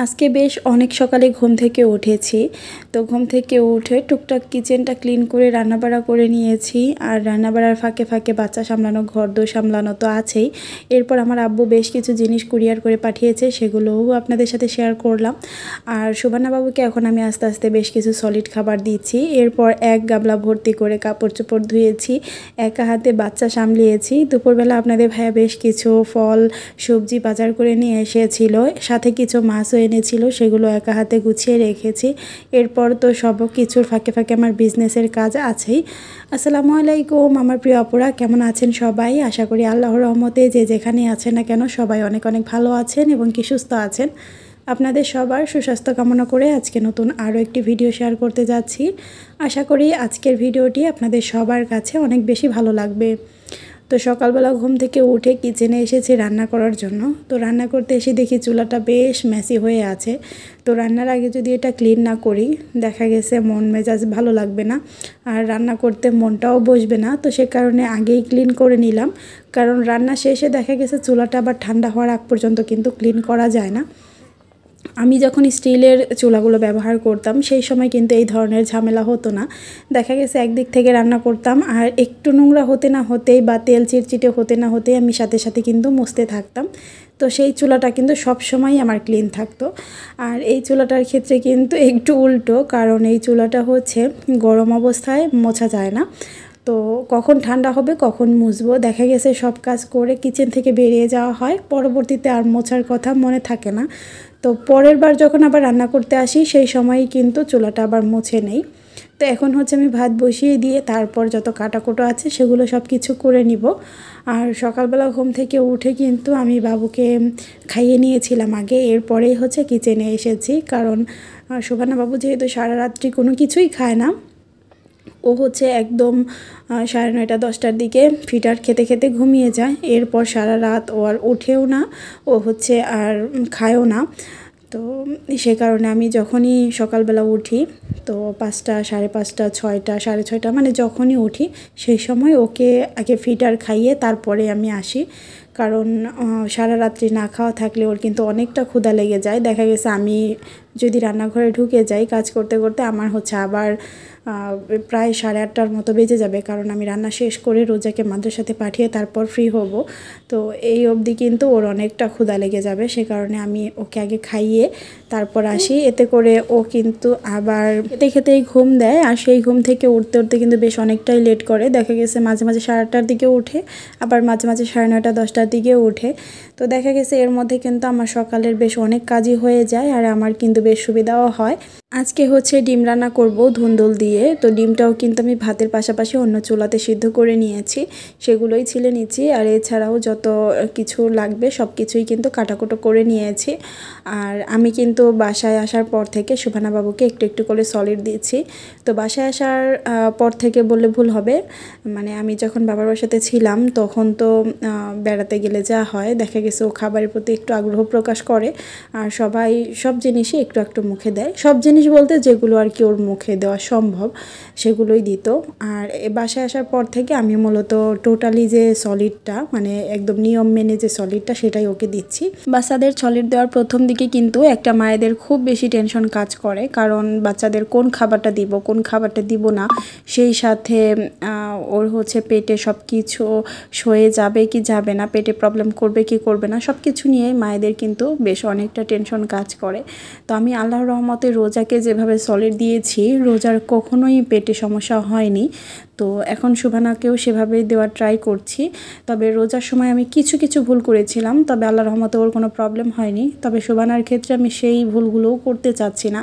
আজকে বেশ অনেক সকালে ঘুম থেকে উঠেছি। তো ঘুম থেকে উঠে টুকটাক কিচেনটা ক্লিন করে রান্নাবাড়া করে নিয়েছি। আর রান্নাবাড়ার ফাঁকে ফাঁকে বাচ্চা সামলানো, ঘরদোর সামলানো তো আছেই। এরপর আমার আব্বু বেশ কিছু জিনিস কুরিয়ার করে পাঠিয়েছে, সেগুলোও আপনাদের সাথে শেয়ার করলাম। আর সুবানা বাবুকে এখন আমি আস্তে আস্তে বেশ কিছু সলিড খাবার দিচ্ছি। এরপর এক গামলা ভর্তি করে কাপড় চোপড় ধুয়েছি, একা হাতে বাচ্চা সামলিয়েছি। দুপুরবেলা আপনাদের ভাইয়া বেশ কিছু ফল সবজি বাজার করে নিয়ে এসেছিল, সাথে কিছু মাছও এনেছিল, সেগুলো একা হাতে গুছিয়ে রেখেছি। এরপর তো সব কিছুর ফাঁকে ফাঁকে আমার বিজনেসের কাজ আছেই। আসসালামু আলাইকুম আমার প্রিয় অপরা, কেমন আছেন সবাই? আশা করি আল্লাহর রহমতে যে যেখানে আছেন না কেন সবাই অনেক অনেক ভালো আছেন এবং কি সুস্থ আছেন। আপনাদের সবার সুস্বাস্থ্য কামনা করে আজকে নতুন আরও একটি ভিডিও শেয়ার করতে যাচ্ছি। আশা করি আজকের ভিডিওটি আপনাদের সবার কাছে অনেক বেশি ভালো লাগবে। তো সকালবেলা ঘুম থেকে উঠে কিচেনে এসেছি রান্না করার জন্য। তো রান্না করতে এসে দেখি চুলাটা বেশ মেসি হয়ে আছে। তো রান্নার আগে যদি এটা ক্লিন না করি, দেখা গেছে মন মেজাজ ভালো লাগবে না, আর রান্না করতে মনটাও বসবে না। তো সে কারণে আগেই ক্লিন করে নিলাম, কারণ রান্না শেষে দেখা গেছে চুলাটা আবার ঠান্ডা হওয়ার আগ পর্যন্ত কিন্তু ক্লিন করা যায় না। আমি যখন স্টিলের চুলাগুলো ব্যবহার করতাম সেই সময় কিন্তু এই ধরনের ঝামেলা হতো না। দেখা গেছে একদিক থেকে রান্না করতাম আর একটু নোংরা হতে না হতেই বা তেল চিটচিটে হতে না হতেই আমি সাথে সাথে কিন্তু মুছতে থাকতাম। তো সেই চুলাটা কিন্তু সব সময় আমার ক্লিন থাকতো। আর এই চুলাটার ক্ষেত্রে কিন্তু একটু উল্টো, কারণ এই চুলাটা হচ্ছে গরম অবস্থায় মোছা যায় না। তো কখন ঠান্ডা হবে কখন মুছবো, দেখা গেছে সব কাজ করে কিচেন থেকে বেরিয়ে যাওয়া হয়, পরবর্তীতে আর মোছার কথা মনে থাকে না। তো পরের বার যখন আবার রান্না করতে আসি সেই সময়ই কিন্তু চুলাটা আবার মুছে নেই। তো এখন হচ্ছে আমি ভাত বসিয়ে দিয়ে তারপর যত কাটাকুটো আছে সেগুলো সব কিছু করে নিব। আর সকালবেলা ঘুম থেকে উঠে কিন্তু আমি বাবুকে খাইয়ে নিয়েছিলাম আগে, এরপরেই হচ্ছে কিচেনে এসেছি। কারণ শোভানা বাবু যেহেতু সারা রাত্রি কোনো কিছুই খায় না, ও হচ্ছে একদম 9:30 10টার দিকে ফিডার খেতে খেতে ঘুমিয়ে যায়। এরপর সারা রাত ও আর ওঠেও না, ও হচ্ছে আর খায়ও না। তো সে কারণে আমি যখনই সকালবেলা উঠি, তো 5টা 5:30 6টা 6:30 মানে যখনই উঠি সেই সময় ওকে আগে ফিডার খাইয়ে তারপরে আমি আসি। কারণ সারা রাত্রি না খাওয়া থাকলে ওর কিন্তু অনেকটা ক্ষুধা লেগে যায়। দেখা গেছে আমি যদি রান্নাঘরে ঢুকে যাই কাজ করতে করতে, আমার হচ্ছে আবার প্রায় 8:30টার মতো বেজে যাবে, কারণ আমি রান্না শেষ করে রোজাকে মাদ্রাসাতে পাঠিয়ে তারপর ফ্রি হব। তো এই অবধি কিন্তু ওর অনেকটা ক্ষুধা লেগে যাবে, সে কারণে আমি ওকে আগে খাইয়ে তারপর আসি। এতে করে ও কিন্তু আবার খেতে খেতেই ঘুম দেয়, আর সেই ঘুম থেকে উঠতে উঠতে কিন্তু বেশ অনেকটাই লেট করে। দেখা গেছে মাঝে মাঝে 8:30টার দিকে উঠে, আবার মাঝে মাঝে 9:30 10টার দিকে উঠে। তো দেখা গেছে এর মধ্যে কিন্তু আমার সকালের বেশ অনেক কাজই হয়ে যায়, আর আমার কিন্তু বেশ সুবিধাও হয়। আজকে হচ্ছে ডিম রান্না করব ধুন্দুল দিয়ে। তো ডিমটাও কিন্তু আমি ভাতের পাশাপাশি অন্য চুলাতে সিদ্ধ করে নিয়েছি, সেগুলোই ছিলে নিচ্ছি। আর এছাড়াও যত কিছু লাগবে সব কিছুই কিন্তু কাটাকুটো করে নিয়েছি। আর আমি কিন্তু বাসায় আসার পর থেকে শোভানা বাবুকে একটু একটু করে সলিড দিচ্ছি। তো বাসায় আসার পর থেকে বললে ভুল হবে, মানে আমি যখন বাবার বাসাতে ছিলাম তখন তো বেড়াতে গেলে যা হয়, দেখা গেছে ও খাবারের প্রতি একটু আগ্রহ প্রকাশ করে, আর সবাই সব জিনিসই একটু একটু মুখে দেয়। সব জিনিস বলতে যেগুলো আর কি ওর মুখে দেওয়া সম্ভব সেগুলোই দিত। আর বাসায় আসার পর থেকে আমি মূলত টোটালি যে সলিডটা, মানে একদম নিয়ম মেনে যে সলিডটা, সেটাই ওকে দিচ্ছি। বাচ্চাদের সলিড দেওয়ার প্রথম দিকে কিন্তু একটা মায়েদের খুব বেশি টেনশন কাজ করে, কারণ বাচ্চাদের কোন খাবারটা দিব কোন খাবারটা দিব না, সেই সাথে ওর হচ্ছে পেটে সব কিছু সয়ে যাবে কি যাবে না, পেটে প্রবলেম করবে কি করবে না, সব কিছু নিয়ে মায়েদের কিন্তু বেশ অনেকটা টেনশন কাজ করে। তো আমি আল্লাহর রহমতে রোজাকে যেভাবে সলিড দিয়েছি, রোজার কখনোই পেটে সমস্যা হয়নি। তো এখন শোভানাকেও সেভাবেই দেওয়ার ট্রাই করছি। তবে রোজার সময় আমি কিছু কিছু ভুল করেছিলাম, তবে আল্লাহর রহমতে ওর কোনো প্রবলেম হয়নি। তবে শোভানার ক্ষেত্রে আমি সেই ভুলগুলোও করতে চাচ্ছি না,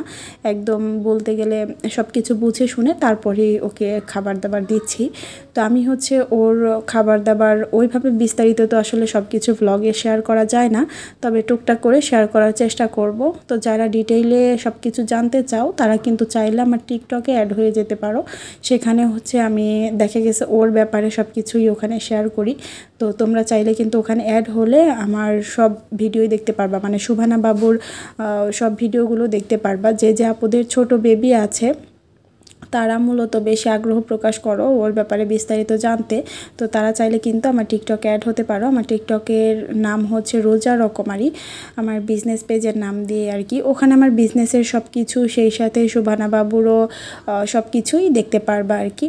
একদম বলতে গেলে সব কিছু বুঝে শুনে তারপরেই ওকে খাবার দাবার দিচ্ছি। তো আমি হচ্ছে ওর খাবার দাবার ওইভাবে বিস্তারিত তো আসলে সব কিছু ভ্লগে শেয়ার করা যায় না, তবে টুকটাক করে শেয়ার করার চেষ্টা করব। তো যারা ডিটেইলে সব কিছু জানতে চাও তারা কিন্তু চাইলে আমার টিকটকে অ্যাড হয়ে যেতে পারো। সেখানে হচ্ছে আমি দেখা গেছে ওর ব্যাপারে সব কিছুই ওখানে শেয়ার করি। তো তোমরা চাইলে কিন্তু ওখানে অ্যাড হলে আমার সব ভিডিওই দেখতে পারবা, মানে শোভানা বাবুর সব ভিডিওগুলো দেখতে পারবা। যে যে আপুদের ছোট বেবি আছে তারা মূলত বেশি আগ্রহ প্রকাশ করো ওর ব্যাপারে বিস্তারিত জানতে। তো তারা চাইলে কিন্তু আমার টিকটকে অ্যাড হতে পারো। আমার টিকটকের নাম হচ্ছে রোজা রকমারি, আমার বিজনেস পেজের নাম দিয়ে আর কি। ওখানে আমার বিজনেসের সব কিছু, সেই সাথে সুবানা বাবুরও সব কিছুই দেখতে পারবা আর কি।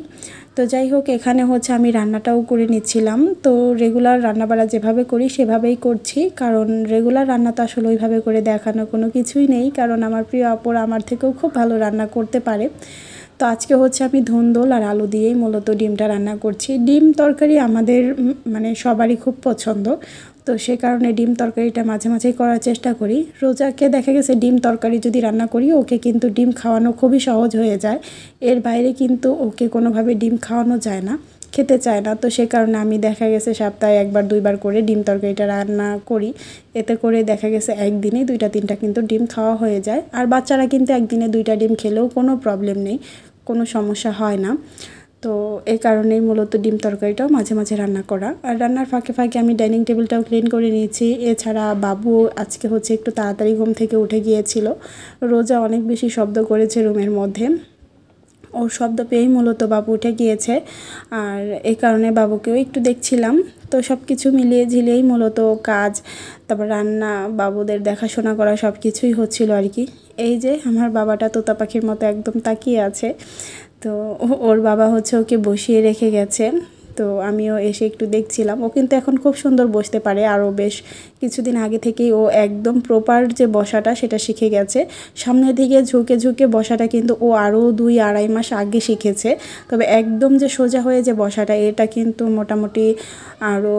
তো যাই হোক, এখানে হচ্ছে আমি রান্নাটাও করে নিচ্ছিলাম। তো রেগুলার রান্নাবাড়া যেভাবে করি সেভাবেই করছি, কারণ রেগুলার রান্না তো আসলে ওইভাবে করে দেখানো কোনো কিছুই নেই, কারণ আমার প্রিয় আপুরা আমার থেকেও খুব ভালো রান্না করতে পারে। তো আজকে হচ্ছে আমি ধুন্দল আর আলু দিয়েই মূলত ডিমটা রান্না করছি। ডিম তরকারি আমাদের মানে সবারই খুব পছন্দ, তো সে কারণে ডিম তরকারিটা মাঝে মাঝেই করার চেষ্টা করি। রোজাকে দেখা গেছে ডিম তরকারি যদি রান্না করি, ওকে কিন্তু ডিম খাওয়ানো খুবই সহজ হয়ে যায়। এর বাইরে কিন্তু ওকে কোনোভাবে ডিম খাওয়ানো যায় না, খেতে চায় না। তো সে কারণে আমি দেখা গেছে সপ্তাহে 1-2 বার করে ডিম তরকারিটা রান্না করি। এতে করে দেখা গেছে একদিনে 2-3টা কিন্তু ডিম খাওয়া হয়ে যায়। আর বাচ্চারা কিন্তু একদিনে 2টা ডিম খেলেও কোনো প্রবলেম নেই, কোনো সমস্যা হয় না। তো এই কারণেই মূলত ডিম তরকারিটাও মাঝে মাঝে রান্না করা। আর রান্নার ফাঁকে ফাঁকে আমি ডাইনিং টেবিলটাও ক্লিন করে নিয়েছি। এছাড়া বাবু আজকে হচ্ছে একটু তাড়াতাড়ি ঘুম থেকে উঠে গিয়েছিল। রোজা অনেক বেশি শব্দ করেছে রুমের মধ্যে, ওর শব্দ পেয়েই মূলত বাবু উঠে গিয়েছে। আর এই কারণে বাবুকেও একটু দেখছিলাম। তো সব কিছু মিলিয়ে ঝিলিয়েই মূলত কাজ, তারপর রান্না, বাবুদের দেখাশোনা করা সব কিছুই হচ্ছিল আর কি। এই যে আমার বাবাটা তোতা পাখির মতো একদম তাকিয়ে আছে। তো ওর বাবা হচ্ছে ওকে বসিয়ে রেখে গেছে। তো আমিও এসে একটু দেখছিলাম। ও কিন্তু এখন খুব সুন্দর বসতে পারে, আরও বেশ কিছুদিন আগে থেকেই ও একদম প্রপার যে বসাটা সেটা শিখে গেছে। সামনের দিকে ঝুঁকে ঝুঁকে বসাটা কিন্তু ও আরও 2-2.5 মাস আগে শিখেছে। তবে একদম যে সোজা হয়ে যে বসাটা, এটা কিন্তু মোটামুটি আরও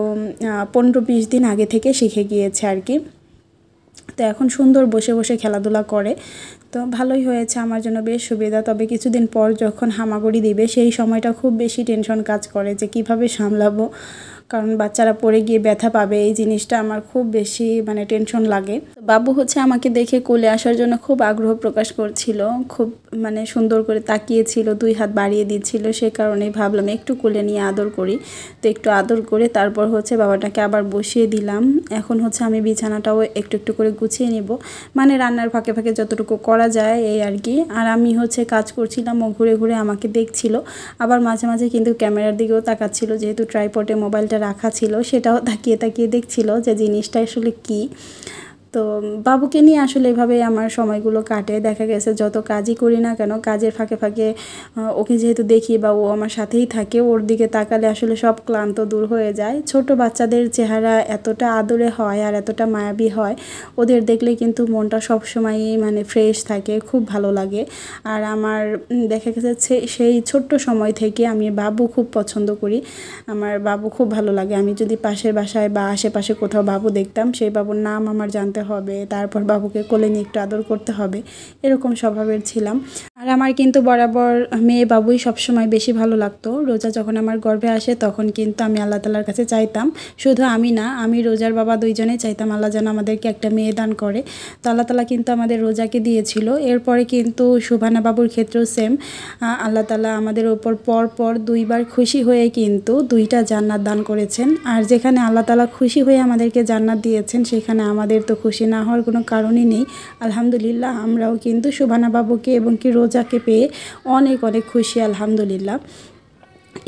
15-20 দিন আগে থেকে শিখে গিয়েছে আর কি। তো এখন সুন্দর বসে বসে খেলাধুলা করে। তো ভালোই হয়েছে, আমার জন্য বেশ সুবিধা। তবে কিছুদিন পর যখন হামাগুড়ি দিবে, সেই সময়টা খুব বেশি টেনশন কাজ করে যে কিভাবে সামলাবো, কারণ বাচ্চারা পড়ে গিয়ে ব্যথা পাবে, এই জিনিসটা আমার খুব বেশি মানে টেনশন লাগে। বাবু হচ্ছে আমাকে দেখে কোলে আসার জন্য খুব আগ্রহ প্রকাশ করছিল, খুব মানে সুন্দর করে তাকিয়েছিল, 2 হাত বাড়িয়ে দিচ্ছিল। সে কারণেই ভাবলাম একটু কোলে নিয়ে আদর করি। তো একটু আদর করে তারপর হচ্ছে বাবাটাকে আবার বসিয়ে দিলাম। এখন হচ্ছে আমি বিছানাটাও একটু একটু করে গুছিয়ে নিব, মানে রান্নার ফাঁকে ফাঁকে যতটুকু করা যায় এই আর কি। আর আমি হচ্ছে কাজ করছিলাম, ও ঘুরে ঘুরে আমাকে দেখছিল। আবার মাঝে মাঝে কিন্তু ক্যামেরার দিকেও তাকাচ্ছিল, যেহেতু ট্রাইপডে মোবাইলটা রাখা ছিল, সেটাও তাকিয়ে তাকিয়ে দেখছিল যে জিনিসটা আসলে কী। তো বাবুকে নিয়ে আসলে এভাবেই আমার সময়গুলো কাটে। দেখা গেছে যত কাজই করি না কেন, কাজের ফাঁকে ফাঁকে ওকে যেহেতু দেখি বা ও আমার সাথেই থাকে, ওর দিকে তাকালে আসলে সব ক্লান্ত দূর হয়ে যায়। ছোট বাচ্চাদের চেহারা এতটা আদরে হয় আর এতটা মায়াবী হয়, ওদের দেখলে কিন্তু মনটা সবসময়ই মানে ফ্রেশ থাকে, খুব ভালো লাগে। আর আমার দেখা গেছে সেই ছোট্ট সময় থেকে আমি বাবু খুব পছন্দ করি, আমার বাবু খুব ভালো লাগে। আমি যদি পাশের বাসায় বা আশেপাশে কোথাও বাবু দেখতাম, সেই বাবুর নাম আমার জানতে হবে, তারপর বাবুকে কোলে নিয়ে একটু আদর করতে হবে, এরকম স্বভাবের ছিলাম। আর আমার কিন্তু বরাবর মেয়ে বাবুই সবসময় বেশি ভালো লাগতো। রোজা যখন আমার গর্ভে আসে তখন কিন্তু আমি আল্লাহ তাআলার কাছে চাইতাম, শুধু আমি না, আমি রোজার বাবা দুইজনেই চাইতাম আল্লাহ যেন আমাদেরকে একটা মেয়ে দান করে। তো আল্লাহ তাআলা কিন্তু আমাদের রোজাকে দিয়েছিল। এরপরে কিন্তু সুবহানা বাবুর ক্ষেত্রেও সেম, আল্লাহ তাআলা আমাদের ওপর পর 2বার খুশি হয়ে কিন্তু 2টা জান্নাত দান করেছেন। আর যেখানে আল্লাহ তাআলা খুশি হয়ে আমাদেরকে জান্নাত দিয়েছেন, সেখানে আমাদের তো খুশি না হওয়ার কোনো কারণই নেই। আলহামদুলিল্লাহ, আমরাও কিন্তু সুবহানা বাবুকে এবং কি রোজাকে পেয়ে অনেক অনেক খুশি, আলহামদুলিল্লাহ।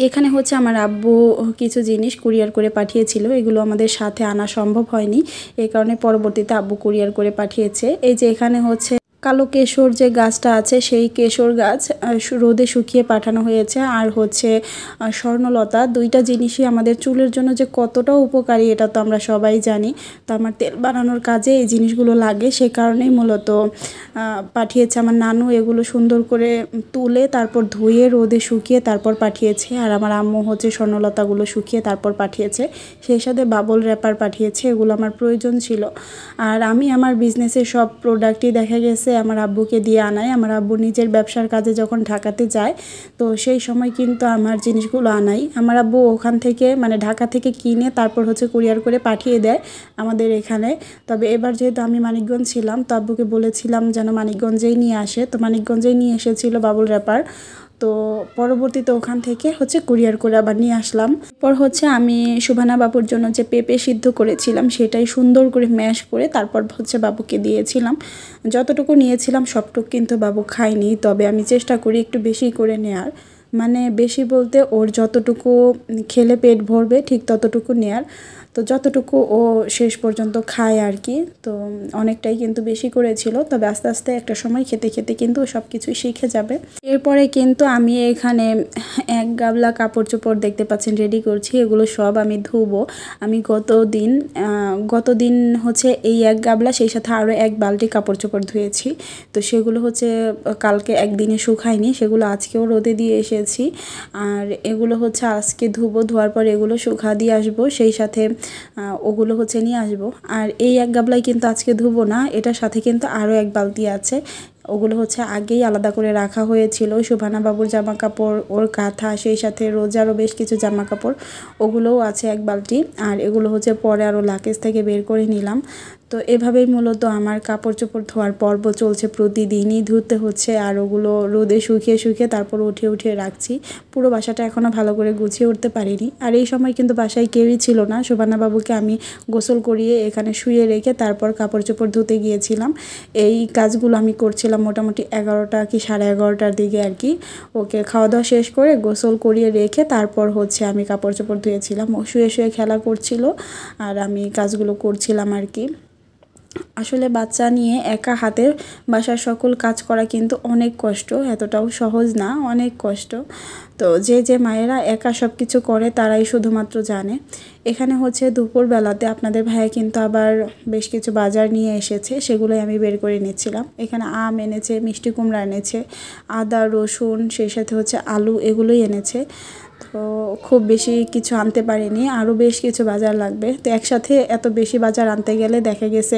এখানে হচ্ছে আমার আব্বু কিছু জিনিস কুরিয়ার করে পাঠিয়েছিল, এগুলো আমাদের সাথে আনা সম্ভব হয়নি, এই কারণে পরবর্তীতে আব্বু কুরিয়ার করে পাঠিয়েছে। এই যে এখানে হচ্ছে কালো কেশর যে গাছটা আছে, সেই কেশর গাছ রোদে শুকিয়ে পাঠানো হয়েছে। আর হচ্ছে স্বর্ণলতা, 2টা জিনিসই আমাদের চুলের জন্য যে কতটা উপকারী এটা তো আমরা সবাই জানি। তো আমার তেল বানানোর কাজে এই জিনিসগুলো লাগে, সে কারণেই মূলত পাঠিয়েছে আমার নানু। এগুলো সুন্দর করে তুলে তারপর ধুয়ে রোদে শুকিয়ে তারপর পাঠিয়েছে। আর আমার আম্মু হচ্ছে স্বর্ণলতাগুলো শুকিয়ে তারপর পাঠিয়েছে, সেই সাথে বাবল র্যাপার পাঠিয়েছে, এগুলো আমার প্রয়োজন ছিল। আর আমি আমার বিজনেসের সব প্রোডাক্টই দেখা গেছে আমার আব্বুকে দিয়ে আনাই। আমার আব্বু নিজের ব্যবসার কাজে যখন ঢাকাতে যায়, তো সেই সময় কিন্তু আমার জিনিসগুলো আনাই। আমার আব্বু ওখান থেকে মানে ঢাকা থেকে কিনে তারপর হচ্ছে কুরিয়ার করে পাঠিয়ে দেয় আমাদের এখানে। তবে এবার যেহেতু আমি মানিকগঞ্জ ছিলাম, তো আব্বুকে বলেছিলাম যেন মানিকগঞ্জেই নিয়ে আসে, তো মানিকগঞ্জেই নিয়ে এসেছিল বাবুল র্যাপার। তো পরবর্তীতে ওখান থেকে হচ্ছে কুরিয়ার করে আবার নিয়ে আসলাম। এরপর হচ্ছে আমি সুভানা বাবুর জন্য যে পেঁপে সিদ্ধ করেছিলাম সেটাই সুন্দর করে ম্যাশ করে তারপর হচ্ছে বাবুকে দিয়েছিলাম। যতটুকু নিয়েছিলাম সবটুকু কিন্তু বাবু খায়নি, তবে আমি চেষ্টা করি একটু বেশি করে নেয়ার, মানে বেশি বলতে ওর যতটুকু খেলে পেট ভরবে ঠিক ততটুকু নেয়ার। তো যতটুকু ও শেষ পর্যন্ত খায় আর কি। তো অনেকটাই কিন্তু বেশি করেছিল, তবে আস্তে আস্তে একটা সময় খেতে খেতে কিন্তু সব কিছুই শিখে যাবে। এরপরে কিন্তু আমি এখানে এক গাবলা কাপড় চোপড় দেখতে পাচ্ছেন রেডি করছি। এগুলো সব আমি ধুবো। আমি গতদিন হচ্ছে এই এক গাবলা সেই সাথে আরও এক বালতি কাপড় চোপড় ধুয়েছি। তো সেগুলো হচ্ছে কালকে একদিনে শুকায়নি, সেগুলো আজকেও রোদে দিয়ে এসেছি। আর এগুলো হচ্ছে আজকে ধুবো, ধোয়ার পর এগুলো শুকা দিয়ে আসবো, সেই সাথে ওগুলো হচ্ছে নিয়ে আসবো। আর এই এক গাবলাই কিন্তু আজকে ধুবো না, এটার সাথে কিন্তু আরও এক বালতি আছে। ওগুলো হচ্ছে আগেই আলাদা করে রাখা হয়েছিল। সুভানা বাবুর জামা কাপড়, ওর কাঁথা, সেই সাথে রোজারও বেশ কিছু জামা কাপড়, ওগুলোও আছে এক বালতি। আর এগুলো হচ্ছে পরে আরও লাকেজ থেকে বের করে নিলাম। তো এভাবেই মূলত আমার কাপড় চোপড় ধোয়ার পর্ব চলছে, প্রতিদিনই ধুতে হচ্ছে। আর ওগুলো রোদে শুকিয়ে তারপর উঠিয়ে রাখছি। পুরো বাসাটা এখনও ভালো করে গুছিয়ে উঠতে পারিনি। আর এই সময় কিন্তু বাসায় কেউই ছিল না। সুভানা বাবুকে আমি গোসল করিয়ে এখানে শুয়ে রেখে তারপর কাপড় চোপড় ধুতে গিয়েছিলাম। এই কাজগুলো আমি করছিলাম মোটামুটি 11টা কি 11:30টার দিকে আর কি। ওকে খাওয়া দাওয়া শেষ করে গোসল করিয়ে রেখে তারপর হচ্ছে আমি কাপড় চোপড় ধুয়েছিলাম। ও শুয়ে খেলা করছিল আর আমি কাজগুলো করছিলাম আর কি। আসলে বাচ্চা নিয়ে একা হাতে বাসার সকল কাজ করা কিন্তু অনেক কষ্ট, এতটাও সহজ না, অনেক কষ্ট। তো যে মায়েরা একা সব কিছু করে তারাই শুধুমাত্র জানে। এখানে হচ্ছে দুপুরবেলাতে আপনাদের ভাইয়া কিন্তু আবার বেশ কিছু বাজার নিয়ে এসেছে, সেগুলোই আমি বের করে নিচ্ছিলাম। এখানে আম এনেছে, মিষ্টি কুমড়া এনেছে, আদা রসুন, সেই সাথে হচ্ছে আলু, এগুলোই এনেছে। তো খুব বেশি কিছু আনতে পারিনি, আরও বেশ কিছু বাজার লাগবে। তো একসাথে এত বেশি বাজার আনতে গেলে দেখা গেছে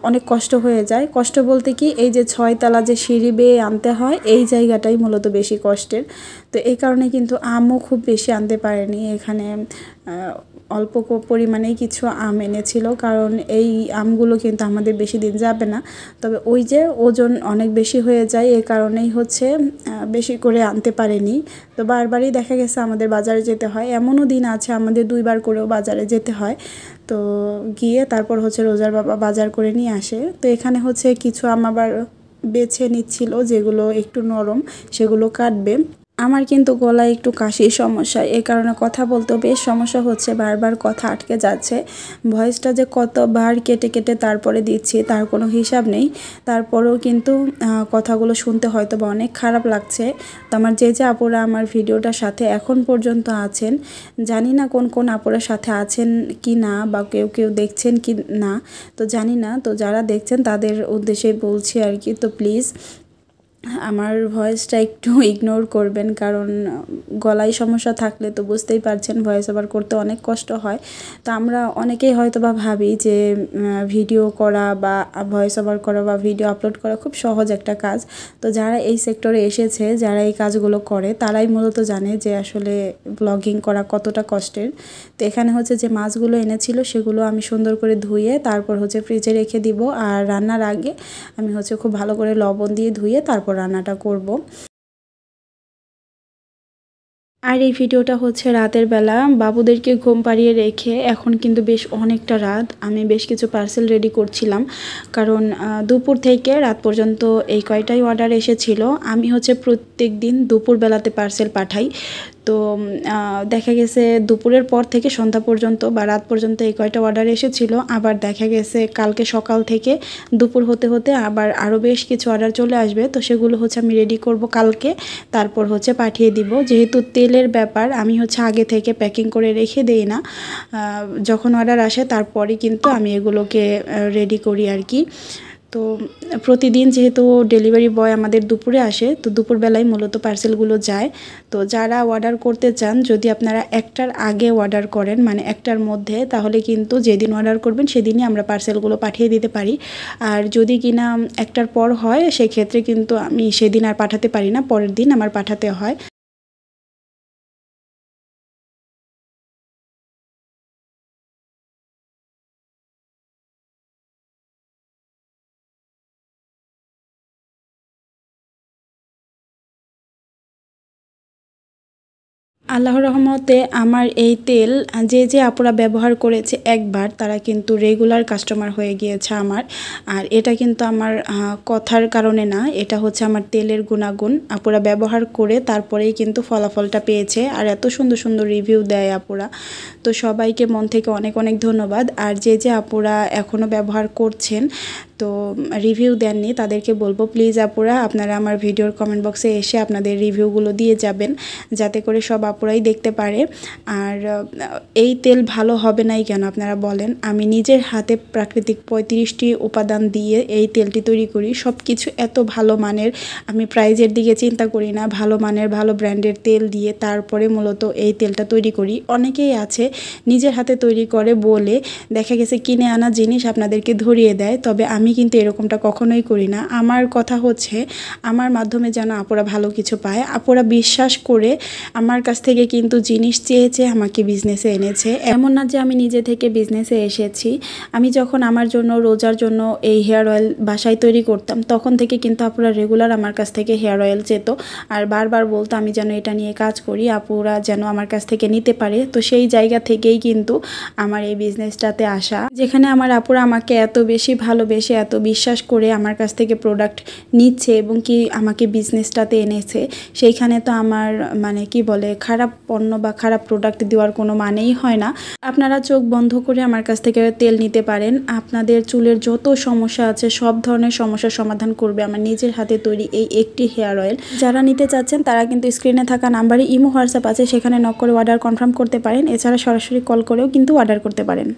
অনেক কষ্ট হয়ে যায়। কষ্ট বলতে কি, এই যে 6 তলা যে সিঁড়ি বেয়ে আনতে হয়, এই জায়গাটাই মূলত বেশি কষ্টের। তো এই কারণে কিন্তু আমও খুব বেশি আনতে পারেনি। এখানে অল্প পরিমাণেই কিছু আম এনেছিল, কারণ এই আমগুলো কিন্তু আমাদের বেশি দিন যাবে না। তবে ওই যে ওজন অনেক বেশি হয়ে যায়, এ কারণেই হচ্ছে বেশি করে আনতে পারেনি। তো বারবারই দেখা গেছে আমাদের বাজারে যেতে হয়, এমনও দিন আছে আমাদের 2বার করেও বাজারে যেতে হয়। তো গিয়ে তারপর হচ্ছে রোজার বাবা বাজার করে নিয়ে আসে। তো এখানে হচ্ছে কিছু আম আবার বেছে নিচ্ছিল, যেগুলো একটু নরম সেগুলো কাটবে। আমার কিন্তু গলায় একটু কাশির সমস্যা, এই কারণে কথা বলতেও বেশ সমস্যা হচ্ছে, বারবার কথা আটকে যাচ্ছে। ভয়েসটা যে কতবার কেটে তারপরে দিচ্ছি তার কোনো হিসাব নেই। তারপরেও কিন্তু কথাগুলো শুনতে হয়তো বা অনেক খারাপ লাগছে। তো আমার যে আপুরা আমার ভিডিওটার সাথে এখন পর্যন্ত আছেন, জানি না কোন আপুরা সাথে আছেন কি না, বা কেউ দেখছেন কি না, তো জানি না। তো যারা দেখছেন তাদের উদ্দেশ্যে বলছি আর কি। তো প্লিজ আমার ভয়েসটা একটু ইগনোর করবেন, কারণ গলায় সমস্যা থাকলে তো বুঝতেই পারছেন ভয়েস ওভার করতে অনেক কষ্ট হয়। তো আমরা অনেকেই হয়তো বা ভাবি যে ভিডিও করা বা ভয়েস ওভার করা বা ভিডিও আপলোড করা খুব সহজ একটা কাজ। তো যারা এই সেক্টরে এসেছে, যারা এই কাজগুলো করে, তারাই মূলত জানে যে আসলে ব্লগিং করা কতটা কষ্টের। তো এখানে হচ্ছে যে মাছগুলো এনেছিল সেগুলো আমি সুন্দর করে ধুয়ে তারপর হচ্ছে ফ্রিজে রেখে দিব। আর রান্নার আগে আমি হচ্ছে খুব ভালো করে লবণ দিয়ে ধুয়ে তারপর রান্নাটা করব। আর এই ভিডিওটা হচ্ছে রাতের বেলা বাবুদেরকে ঘুম পাড়িয়ে রেখে, এখন কিন্তু বেশ অনেকটা রাত, আমি বেশ কিছু পার্সেল রেডি করছিলাম। কারণ দুপুর থেকে রাত পর্যন্ত এই কয়টাই অর্ডার এসেছিল। আমি হচ্ছে প্রত্যেক দিন দুপুরবেলাতে পার্সেল পাঠাই। তো দেখা গেছে দুপুরের পর থেকে সন্ধ্যা পর্যন্ত বা রাত পর্যন্ত এই কয়টা অর্ডার এসেছিল। আবার দেখা গেছে কালকে সকাল থেকে দুপুর হতে আবার আরও বেশ কিছু অর্ডার চলে আসবে। তো সেগুলো হচ্ছে আমি রেডি করব কালকে, তারপর হচ্ছে পাঠিয়ে দিব। যেহেতু তেলের ব্যাপার, আমি হচ্ছে আগে থেকে প্যাকিং করে রেখে দেই না, যখন অর্ডার আসে তারপরে কিন্তু আমি এগুলোকে রেডি করি আর কি। তো প্রতিদিন যেহেতু ডেলিভারি বয় আমাদের দুপুরে আসে, তো দুপুরবেলায় মূলত পার্সেলগুলো যায়। তো যারা অর্ডার করতে চান, যদি আপনারা 1টার আগে অর্ডার করেন, মানে 1টার মধ্যে, তাহলে কিন্তু যেদিন অর্ডার করবেন সেদিনই আমরা পার্সেলগুলো পাঠিয়ে দিতে পারি। আর যদি কিনা 1টার পর হয়, সেক্ষেত্রে কিন্তু আমি সেদিন আর পাঠাতে পারি না, পরের দিন আমার পাঠাতে হয়। আল্লাহর রহমতে আমার এই তেল যে আপুরা ব্যবহার করেছে একবার, তারা কিন্তু রেগুলার কাস্টমার হয়ে গিয়েছে আমার। আর এটা কিন্তু আমার কথার কারণে না, এটা হচ্ছে আমার তেলের গুণাগুণ। আপুরা ব্যবহার করে তারপরেই কিন্তু ফলাফলটা পেয়েছে, আর এত সুন্দর সুন্দর রিভিউ দেয় আপুরা। তো সবাইকে মন থেকে অনেক অনেক ধন্যবাদ। আর যে আপুরা এখনও ব্যবহার করছেন তো রিভিউ দেননি, তাদেরকে বলবো প্লিজ আপুরা আপনারা আমার ভিডিওর কমেন্ট বক্সে এসে আপনাদের রিভিউগুলো দিয়ে যাবেন, যাতে করে সব আপুরাই দেখতে পারে। আর এই তেল ভালো হবে নাই কেন আপনারা বলেন? আমি নিজের হাতে প্রাকৃতিক 35টি উপাদান দিয়ে এই তেলটি তৈরি করি। সব কিছু এত ভালো মানের, আমি প্রাইজের দিকে চিন্তা করি না, ভালো মানের ভালো ব্র্যান্ডের তেল দিয়ে তারপরে মূলত এই তেলটা তৈরি করি। অনেকেই আছে নিজের হাতে তৈরি করে বলে দেখা গেছে কিনে আনা জিনিস আপনাদেরকে ধরিয়ে দেয়, তবে আমি কিন্তু এরকমটা কখনোই করি না। আমার কথা হচ্ছে আমার মাধ্যমে যেন আপুরা ভালো কিছু পায়। আপুরা বিশ্বাস করে আমার কাছ থেকে কিন্তু জিনিস চেয়ে আমাকে বিজনেসে এনেছে। এমন না যে আমি নিজে থেকে বিজনেসে এসেছি। আমি যখন আমার জন্য রোজার জন্য এই হেয়ার অয়েল বাসায় তৈরি করতাম, তখন থেকে কিন্তু আপুরা রেগুলার আমার কাছ থেকে হেয়ার অয়েল চেত, আর বারবার বলতো আমি যেন এটা নিয়ে কাজ করি, আপুরা যেন আমার কাছ থেকে নিতে পারে। তো সেই জায়গা থেকেই কিন্তু আমার এই বিজনেসটাতে আসা, যেখানে আমার আপুরা আমাকে এত বেশি ভালোবেসে এত বিশ্বাস করে আমার কাছ থেকে প্রোডাক্ট নিচ্ছে এবং কি আমাকে বিজনেসটাতে এনেছে। সেইখানে তো আমার মানে কি বলে খারাপ পণ্য বা খারাপ প্রোডাক্ট দেওয়ার কোনো মানেই হয় না। আপনারা চোখ বন্ধ করে আমার কাছ থেকে তেল নিতে পারেন। আপনাদের চুলের যত সমস্যা আছে সব ধরনের সমস্যার সমাধান করবে আমার নিজের হাতে তৈরি এই একটি হেয়ার অয়েল। যারা নিতে চাচ্ছেন তারা কিন্তু স্ক্রিনে থাকা নাম্বারে ইমো হোয়াটসঅ্যাপ আছে, সেখানে নক করে অর্ডার কনফার্ম করতে পারেন। এছাড়া সরাসরি কল করেও কিন্তু অর্ডার করতে পারেন।